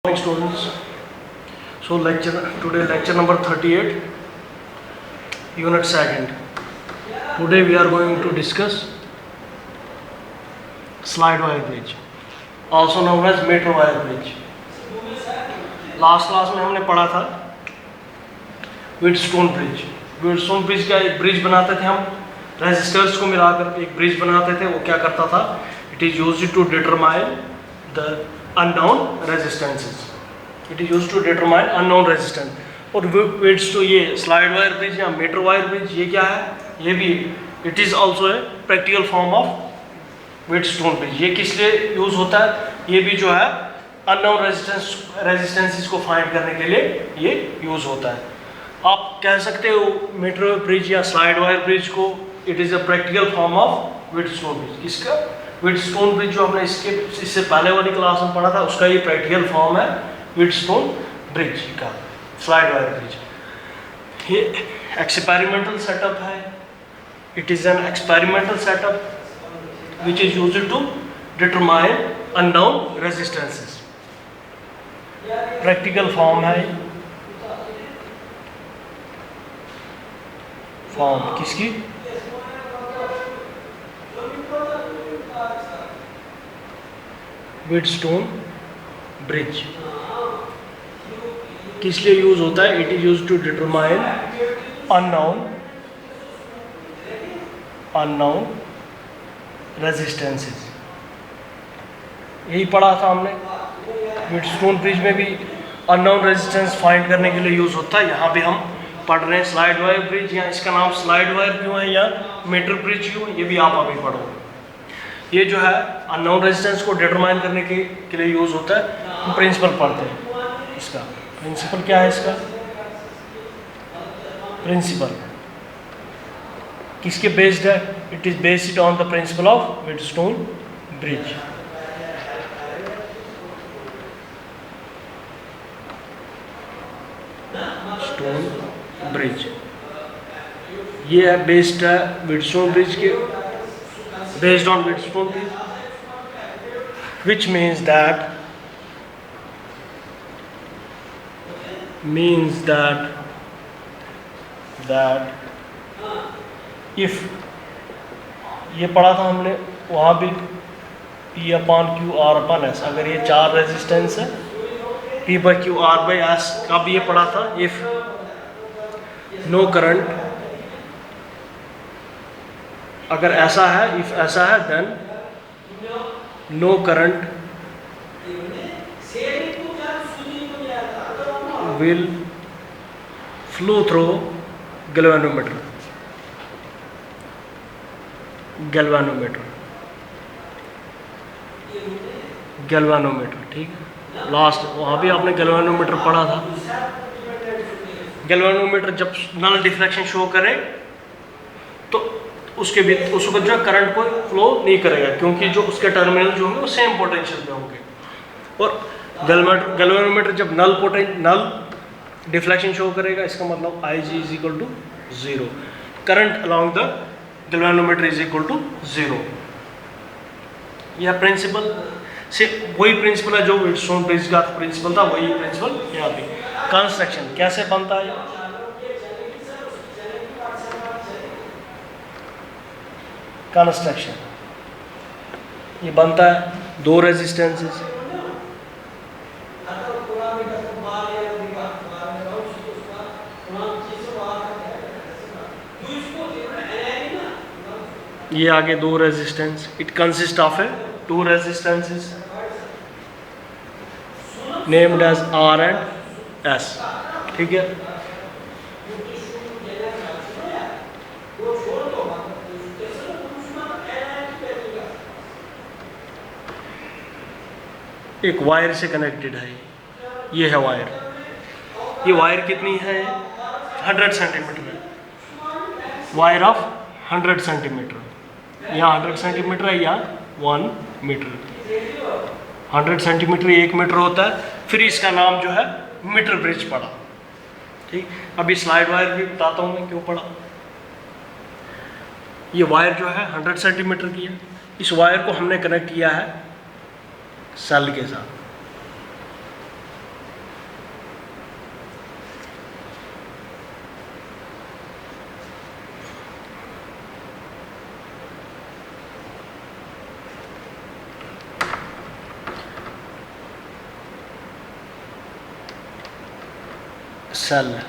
Morning students. So today lecture number 38, unit 2nd. Today we are going to discuss slide wire bridge, also known as meter wire bridge. Last class में हमने पढ़ा था Wheatstone bridge. Wheatstone bridge का एक bridge बनाते थे हम, resistors को मिलाकर एक ब्रिज बनाते थे. वो क्या करता था? It is used to determine the unknown resistances. It is used to determine unknown resistance. और व्हीटस्टोन, ये स्लाइड वायर ब्रिज या मीटर वायर ब्रिज, ये क्या है? ये भी it is also a practical form of Wheatstone bridge. ये किस लिए यूज होता है? ये भी जो है अननोन रेजिस्टेंसेस को फाइंड करने के लिए ये यूज होता है. आप कह सकते हो मीटर ब्रिज या स्लाइड वायर ब्रिज को it is a practical form of Wheatstone bridge. किसका? व्हीटस्टोन ब्रिज जो हमने इससे पहले वाली क्लास में पढ़ा था, उसका ये प्रैक्टिकल फॉर्म है व्हीटस्टोन ब्रिज का, स्लाइड वायर ब्रिज. ये एक्सपेरिमेंटल सेटअप है. It is an experimental setup which is used to determine unknown resistances. Practical form है. फॉर्म किसकी? Wheatstone bridge. किस लिए यूज होता है? It is use to determine unknown resistances. यही पढ़ा था हमने. व्हीटस्टोन ब्रिज में भी अननोन रेजिस्टेंस फाइंड करने के लिए यूज होता है. यहाँ भी हम पढ़ रहे हैं स्लाइड वायर ब्रिज, या इसका नाम स्लाइड वायर क्यों है या मीटर ब्रिज क्यों, ये भी आप अभी पढ़ोगे. ये जो है अननोन रेजिस्टेंस को डिटरमाइन करने के लिए यूज होता है. हम प्रिंसिपल पढ़ते हैं. इसका प्रिंसिपल क्या है? इसका प्रिंसिपल किसके बेस्ड है? It is based on the principle of Wheatstone bridge. Stone bridge ये है बेस्ड है व्हीटस्टोन ब्रिज के, based on Wheatstone bridge, which means that if ये पढ़ा था हमने वहाँ भी P/Q/R/S. अगर ये चार रेजिस्टेंस है, P/Q/R/S का भी ये पढ़ा था. इफ नो करंट, अगर ऐसा है, इफ ऐसा है, then no current will flow through galvanometer. ठीक है. लास्ट वहाँ भी आपने गैल्वेनोमीटर पढ़ा था. गैल्वेनोमीटर जब नल डिफ्लेक्शन शो करे तो उसको जो करंट को फ्लो नहीं करेगा, क्योंकि जो उसके टर्मिनल जो होंगे वो सेम पोटेंशियल पे होंगे. और गैल्वेनोमीटर जब नल डिफ्लेक्शन शो करेगा, इसका मतलब Ig is equal to 0. Current along the galvanometer is equal to 0. यह प्रिंसिपल से वही प्रिंसिपल है जो व्हीटस्टोन ब्रिज का प्रिंसिपल था, वही प्रिंसिपल यहाँ पे. कंस्ट्रक्शन कैसे बनता है? कंस्ट्रक्शन ये बनता है दो रेजिस्टेंसेस. ये आगे दो resistance. It consist of a two resistances named as R and S. ठीक है. एक वायर से कनेक्टेड है. ये है वायर. ये वायर कितनी है? 100 सेंटीमीटर है. Wire of 100 centimetre. यहाँ 100 सेंटीमीटर है या 1 मीटर. 100 सेंटीमीटर 1 मीटर होता है. फिर इसका नाम जो है मीटर ब्रिज पड़ा. ठीक. अभी स्लाइड वायर भी बताता हूँ मैं क्यों पड़ा. ये वायर जो है 100 सेंटीमीटर की है. इस वायर को हमने कनेक्ट किया है सेल के साथ. सेल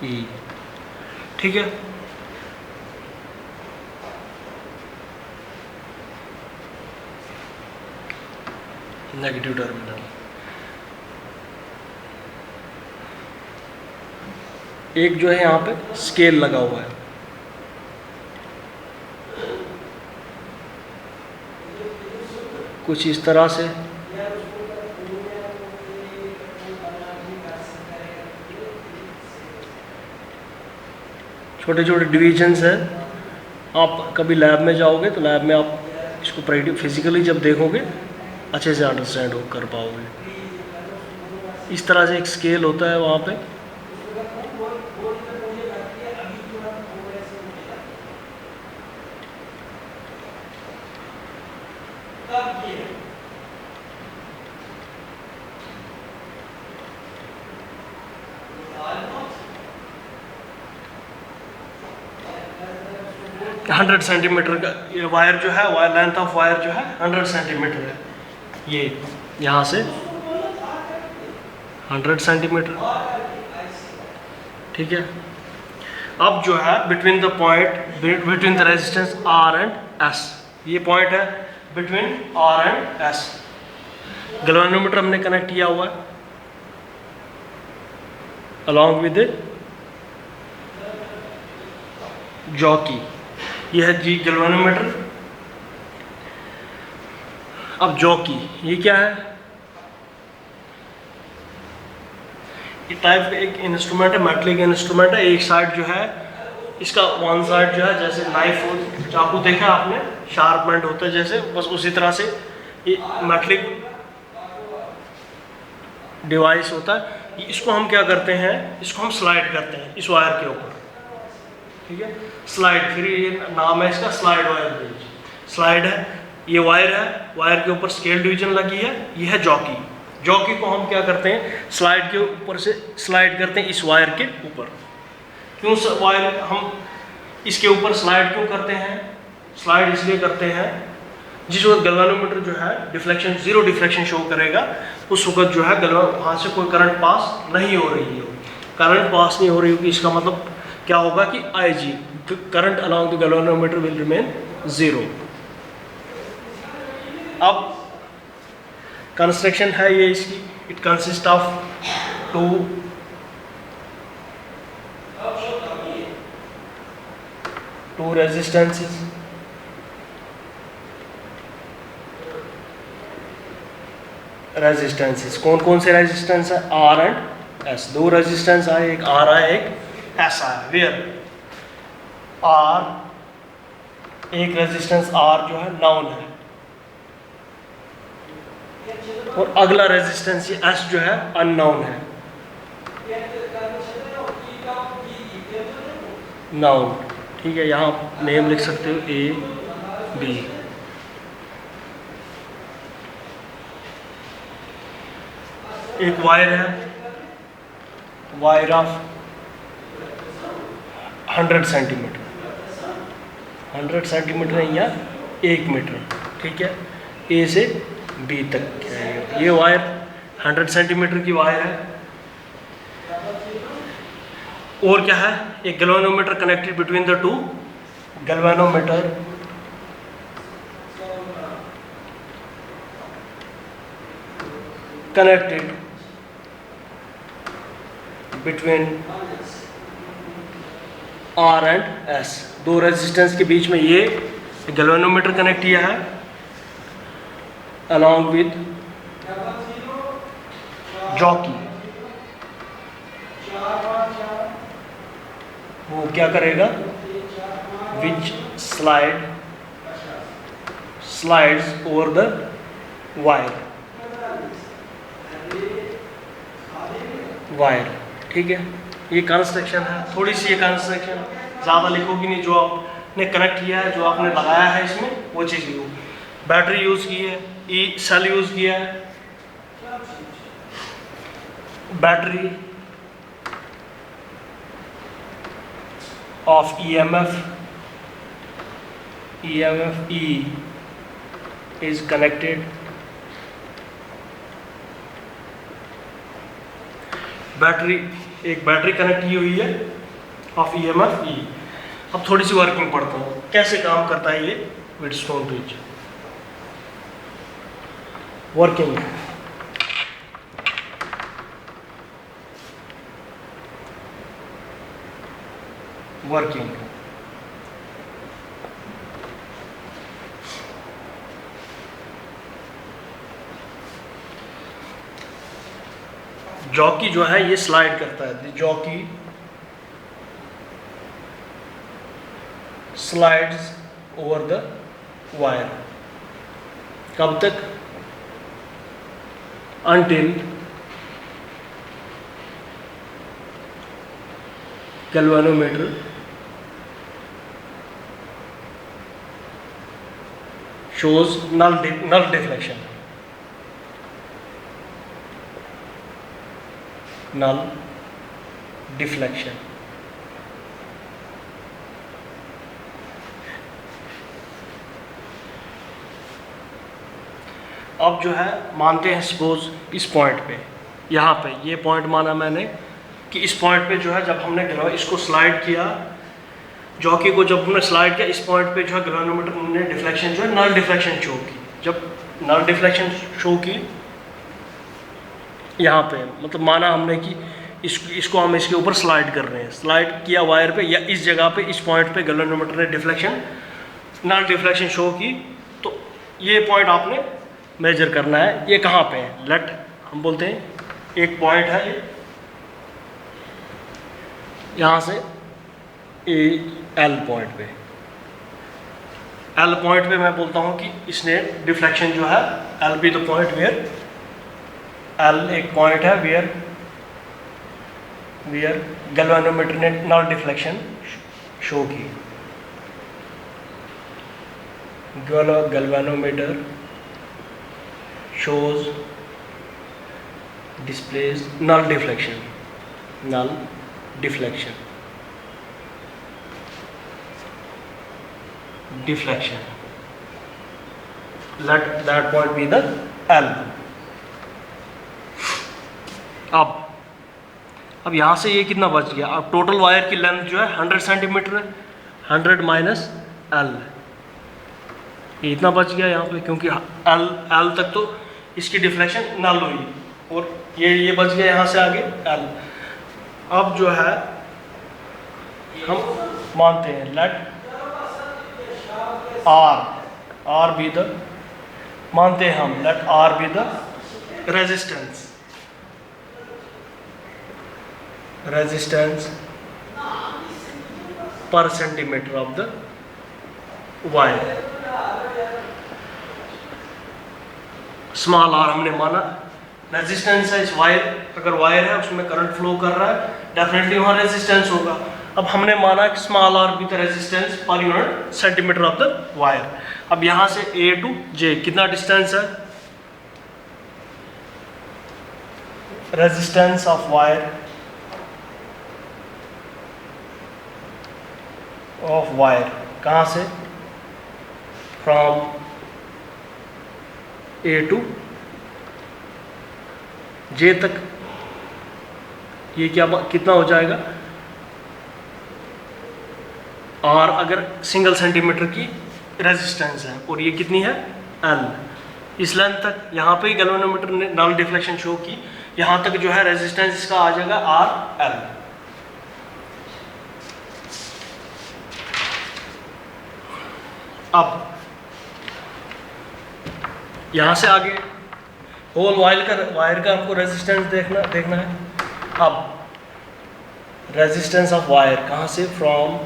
ई, ठीक है। नेगेटिव टर्मिनल, एक जो है यहाँ पे स्केल लगा हुआ है, कुछ इस तरह से। छोटे छोटे डिविजन्स हैं। आप कभी लैब में जाओगे तो लैब में आप इसको प्रैक्टिकल फिजिकली जब देखोगे अच्छे से अंडरस्टैंड कर पाओगे। इस तरह से एक स्केल होता है वहाँ पे। हंड्रेड सेंटीमीटर का ये वायर जो है, वायर लेंथ ऑफ वायर जो है 100 सेंटीमीटर है। ये यहाँ से 100 सेंटीमीटर, ठीक है। अब जो है between the point, between the resistance R and S, ये पॉइंट है between R and S. Galvanometer हमने कनेक्ट किया हुआ है अलॉन्ग विद जॉकी, ये है जी गैल्वेनोमीटर। अब जॉकी ये क्या है? ये टाइप का एक इंस्ट्रूमेंट है, मेटलिक इंस्ट्रूमेंट है। एक साइड जो है इसका, वन साइड जो है जैसे नाइफ हो, चाकू देखा आपने, शार्पमेंट होता है जैसे, बस उसी तरह से ये मेटलिक डिवाइस होता है। इसको हम क्या करते हैं, इसको हम स्लाइड करते हैं इस वायर के ऊपर, ठीक है। स्लाइड, फिर ये नाम है इसका स्लाइड वायर ब्रिज। स्लाइड है, ये वायर है, वायर के ऊपर स्केल डिवीजन लगी है, ये है जॉकी। जॉकी को हम क्या करते हैं, स्लाइड के ऊपर से स्लाइड करते हैं इस वायर के ऊपर। क्यों वायर हम इसके ऊपर स्लाइड क्यों करते हैं? स्लाइड इसलिए करते हैं जिस वक्त गैल्वेनोमीटर जो है डिफ्लेक्शन, जीरो डिफ्लेक्शन शो करेगा, उस वक्त जो है वहाँ से कोई करंट पास नहीं हो रही हो। करंट पास नहीं हो रही होगी, इसका मतलब क्या होगा कि IG, current along the galvanometer will remain zero. अब कंस्ट्रक्शन है ये इसकी, it consist of two resistances. Resistances कौन कौन से रेजिस्टेंस है? R एंड S, दो रेजिस्टेंस आए, एक R आया एक S आया। वेयर R, एक रेजिस्टेंस R जो है नाउन है, और अगला रेजिस्टेंस ये S जो है अननाउन है। नाउन, ठीक है। यहाँ नेम लिख सकते हो A B। एक वायर है, वायर ऑफ 100 सेंटीमीटर, 100 सेंटीमीटर है या 1 मीटर, ठीक है। A से B तक है ये वायर, 100 सेंटीमीटर की वायर है। और क्या है, एक galvanometer connected between the two, galvanometer connected between R and S, दो रेजिस्टेंस के बीच में ये गैल्वेनोमीटर कनेक्ट किया है अलॉन्ग विद जॉकी। वो क्या करेगा, विच स्लाइड्स ओवर द वायर, ठीक है। ये कंस्ट्रक्शन है, थोड़ी सी ये कंस्ट्रक्शन, ज़्यादा लिखोगी नहीं, जो आपने कनेक्ट किया है, जो आपने लगाया है इसमें वो चीज़ लिखो। बैटरी यूज़ की है, सेल यूज़ किया है, battery of EMF E is connected battery, एक बैटरी कनेक्ट की हुई है ऑफ EMF E। अब थोड़ी सी वर्किंग पढ़ता हूँ कैसे काम करता है ये Wheatstone bridge. Working, working jockey जो है ये स्लाइड करता है, jockey slides over the wire. कब तक? until galvanometer shows null deflection, null deflection। अब जो है मानते हैं सपोज इस पॉइंट पे, यहाँ पे ये पॉइंट माना मैंने कि इस पॉइंट पे जो है जब हमने इसको स्लाइड किया, जॉकी को जब हमने स्लाइड किया इस पॉइंट पे जो है गैल्वेनोमीटर ने डिफ्लेक्शन जो है नल डिफ्लेक्शन शो की। जब नल डिफ्लेक्शन शो की यहाँ पे, मतलब माना हमने कि इसको हम इसके ऊपर स्लाइड कर रहे हैं, स्लाइड किया वायर पे या इस जगह पे इस पॉइंट पे गैल्वेनोमीटर ने डिफ्लेक्शन नल डिफ्लेक्शन शो की, तो ये पॉइंट आपने मेजर करना है। ये कहाँ पे है? लेट हम बोलते हैं एक पॉइंट है ये, यहाँ से एल पॉइंट पे, एल पॉइंट पे मैं बोलता हूँ कि इसने डिफ्लेक्शन जो है, L be the point where, L एक पॉइंट है वेयर गैल्वेनोमीटर ने नल डिफ्लेक्शन शो की। Galvanometer shows displays null deflection, null deflection, deflection, let that point be the L। अब यहाँ से ये कितना बच गया? अब टोटल वायर की लेंथ जो है 100 सेंटीमीटर है, 100 माइनस L, ये इतना बच गया यहाँ पे, क्योंकि L तक तो इसकी डिफ्लेक्शन नल हुई और ये बच गया यहाँ से आगे L। अब जो है हम मानते हैं लेट R बी द, मानते हैं हम let R be the resistance per centimetre of the wire. Small r हमने माना रेजिस्टेंस है इस वायर, अगर वायर है उसमें करंट फ्लो कर रहा है डेफिनेटली वहाँ रेजिस्टेंस होगा। अब हमने माना कि small r with resistance per unit centimetre of the wire. अब यहाँ से A टू J कितना डिस्टेंस है? रेजिस्टेंस ऑफ वायर कहाँ से? फ्रॉम A टू J तक। ये कितना हो जाएगा? R अगर सिंगल सेंटीमीटर की रेजिस्टेंस है और ये कितनी है? L। इस लेंथ तक यहाँ पे गैल्वेनोमीटर ने नल डिफ्लेक्शन शो की, यहाँ तक जो है रेजिस्टेंस इसका आ जाएगा RL। अब यहाँ से आगे होल वायर का हमको रेजिस्टेंस देखना है। अब रेजिस्टेंस ऑफ वायर कहाँ से? फ्रॉम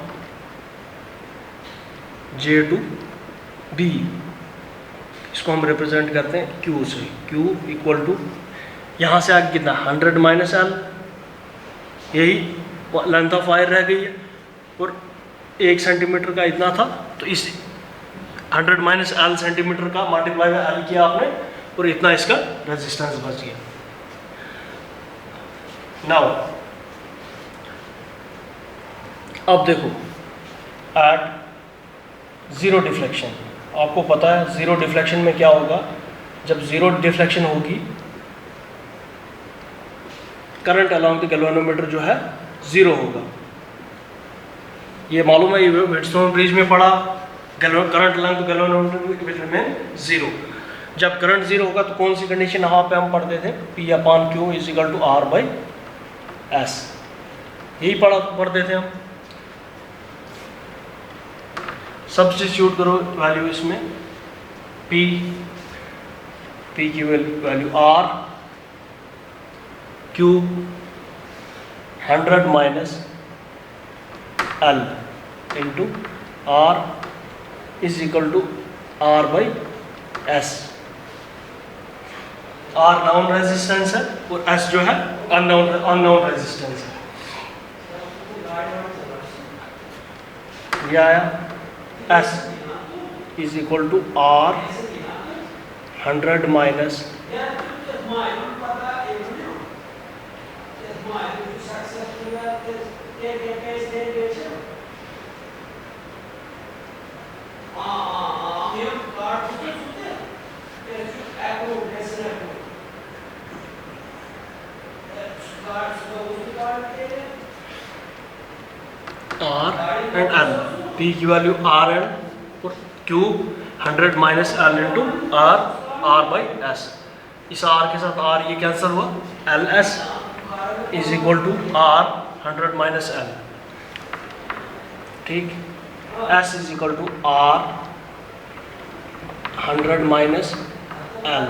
J टू B, इसको हम रिप्रेजेंट करते हैं Q से। Q इक्वल टू यहाँ से आगे कितना? 100 माइनस L, यही लेंथ ऑफ वायर रह गई है और 1 सेंटीमीटर का इतना था, तो इस 100 माइनस L सेंटीमीटर का मल्टीप्लाई में L किया आपने और इतना इसका रेजिस्टेंस बच गया। नाउ अब देखो एट ज़ीरो डिफ्लेक्शन, आपको पता है ज़ीरो डिफ्लेक्शन में क्या होगा? जब ज़ीरो डिफ्लेक्शन होगी करंट अलॉन्ग द गैल्वेनोमीटर जो है 0 होगा। ये मालूम है, ये व्हीटस्टोन ब्रिज में पड़ा, current along the galvanometer will remain 0। जब करंट 0 होगा तो कौन सी कंडीशन यहाँ पे हम पढ़ते थे, P/Q is equal to R/S, यही पढ़ते थे हम। सब्स्टिट्यूट करो वैल्यू इसमें, P की value R, Q 100 minus L into R is equal to R/S। R known resistance है और S जो है अननोन रेजिस्टेंस है। ये आया S is equal to R 100 minus R and L, P की वैल्यू R एंड और Q 100 minus L into R/S। इस R के साथ R ये कैंसिल हुआ, LS is equal to R 100 minus L, ठीक। S is equal to R 100 minus L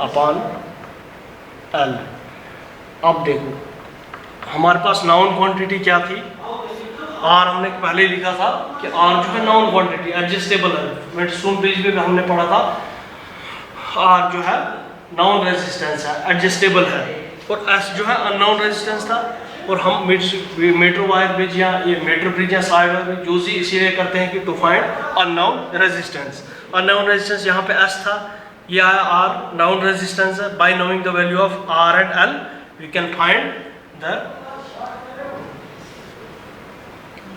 upon L। अब देखो हमारे पास नाउन क्वांटिटी क्या थी, R हमने पहले लिखा था कि R जो है नाउन क्वांटिटी एडजस्टेबल है। व्हीटस्टोन ब्रिज में हमने पढ़ा था R जो है नाउन रेजिस्टेंस है, एडजस्टेबल है, और S जो है अननोन रेजिस्टेंस था। और हम मीटर वायर ब्रिज या ये मीटर ब्रिज या साइड वायर ब्रिज यूज ही इसीलिए करते हैं कि to find unknown resistance. Unknown resistance यहाँ पे S था, ये आया R, नाउन रेजिस्टेंस है। By knowing the value of R and L we can find the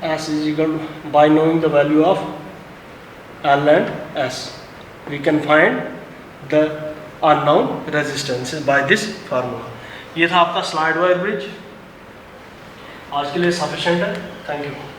S is equal to, by knowing the value of L and S we can find the unknown resistances by this formula। ये था आपका slide wire bridge. आज के लिए sufficient है। Thank you.